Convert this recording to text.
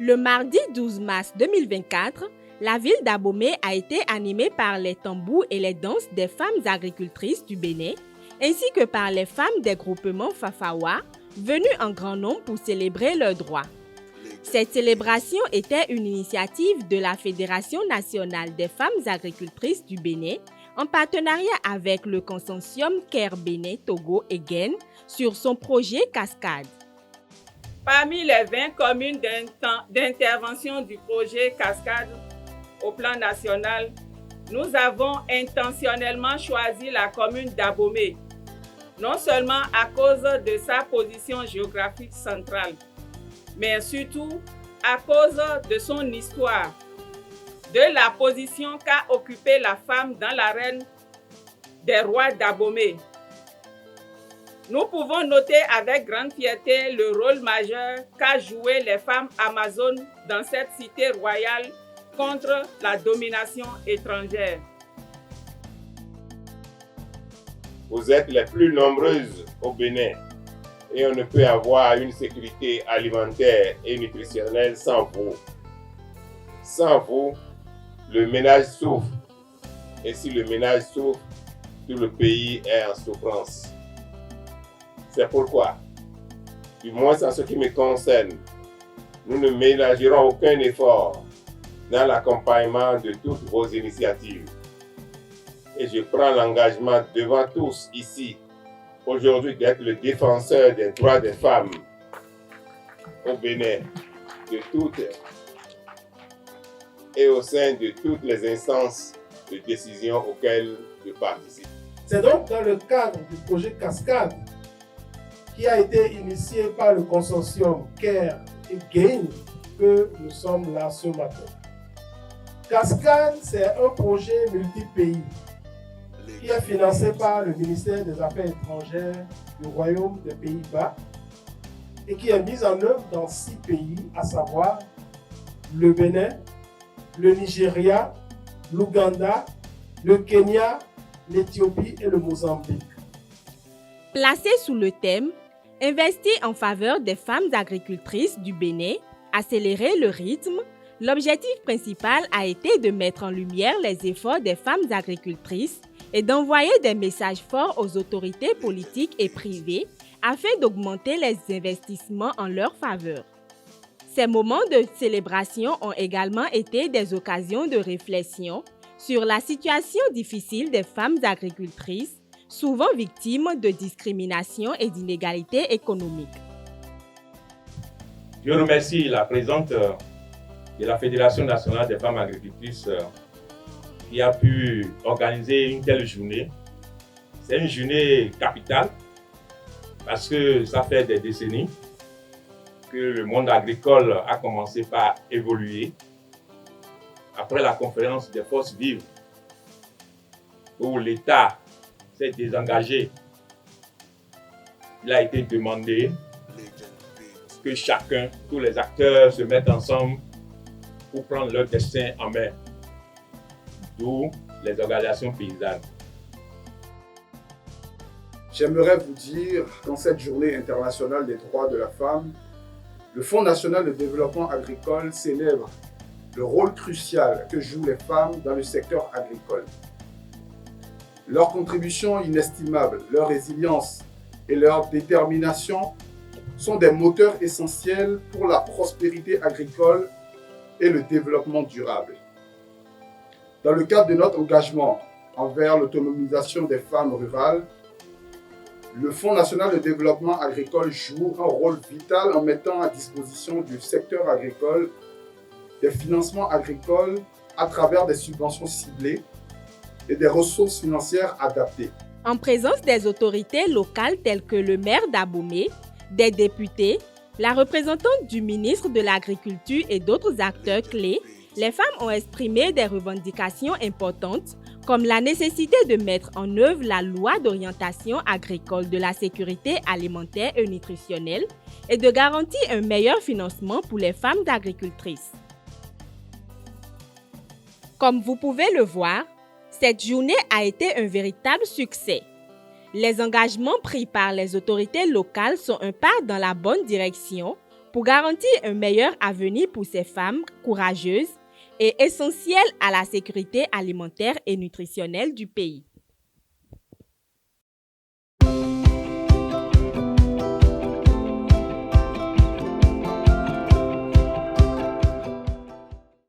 Le mardi 12 mars 2024, la ville d'Abomey a été animée par les tambours et les danses des femmes agricultrices du Bénin, ainsi que par les femmes des groupements Fafawa, venues en grand nombre pour célébrer leurs droits. Cette célébration était une initiative de la Fédération nationale des femmes agricultrices du Bénin, en partenariat avec le consortium Caire Bénin, Togo et Guinée sur son projet Cascade. Parmi les 20 communes d'intervention du projet Cascade au plan national, nous avons intentionnellement choisi la commune d'Abomey, non seulement à cause de sa position géographique centrale, mais surtout à cause de son histoire, de la position qu'a occupée la femme dans l'arène des rois d'Abomey. Nous pouvons noter avec grande fierté le rôle majeur qu'a joué les femmes amazones dans cette cité royale contre la domination étrangère. Vous êtes les plus nombreuses au Bénin et on ne peut avoir une sécurité alimentaire et nutritionnelle sans vous. Sans vous, le ménage souffre. Et si le ménage souffre, tout le pays est en souffrance. C'est pourquoi, du moins en ce qui me concerne, nous ne ménagerons aucun effort dans l'accompagnement de toutes vos initiatives. Et je prends l'engagement devant tous ici, aujourd'hui, d'être le défenseur des droits des femmes au Bénin, de toutes et au sein de toutes les instances de décision auxquelles je participe. C'est donc dans le cadre du projet Cascade qui a été initié par le consortium Caire et Guinée que nous sommes là ce matin. Cascade, c'est un projet multi-pays qui est financé par le ministère des Affaires étrangères du Royaume des Pays-Bas et qui est mis en œuvre dans 6 pays, à savoir le Bénin, le Nigeria, l'Ouganda, le Kenya, l'Éthiopie et le Mozambique. Placé sous le thème « Investir en faveur des femmes agricultrices du Bénin, accélérer le rythme », l'objectif principal a été de mettre en lumière les efforts des femmes agricultrices et d'envoyer des messages forts aux autorités politiques et privées afin d'augmenter les investissements en leur faveur. Ces moments de célébration ont également été des occasions de réflexion sur la situation difficile des femmes agricultrices, souvent victimes de discrimination et d'inégalités économiques. Je remercie la présidente de la Fédération nationale des femmes agricultrices qui a pu organiser une telle journée. C'est une journée capitale parce que ça fait des décennies que le monde agricole a commencé par évoluer. Après la conférence des forces vives, où l'État s'est désengagé, il a été demandé que chacun, tous les acteurs se mettent ensemble pour prendre leur destin en main, d'où les organisations paysannes. J'aimerais vous dire qu'en cette journée internationale des droits de la femme, le Fonds national de développement agricole célèbre le rôle crucial que jouent les femmes dans le secteur agricole. Leur contribution inestimable, leur résilience et leur détermination sont des moteurs essentiels pour la prospérité agricole et le développement durable. Dans le cadre de notre engagement envers l'autonomisation des femmes rurales, le Fonds national de développement agricole joue un rôle vital en mettant à disposition du secteur agricole des financements agricoles à travers des subventions ciblées et des ressources financières adaptées. En présence des autorités locales telles que le maire d'Abomey, des députés, la représentante du ministre de l'Agriculture et d'autres acteurs clés, les femmes ont exprimé des revendications importantes comme la nécessité de mettre en œuvre la loi d'orientation agricole de la sécurité alimentaire et nutritionnelle et de garantir un meilleur financement pour les femmes agricultrices. Comme vous pouvez le voir, cette journée a été un véritable succès. Les engagements pris par les autorités locales sont un pas dans la bonne direction pour garantir un meilleur avenir pour ces femmes courageuses et essentielles à la sécurité alimentaire et nutritionnelle du pays.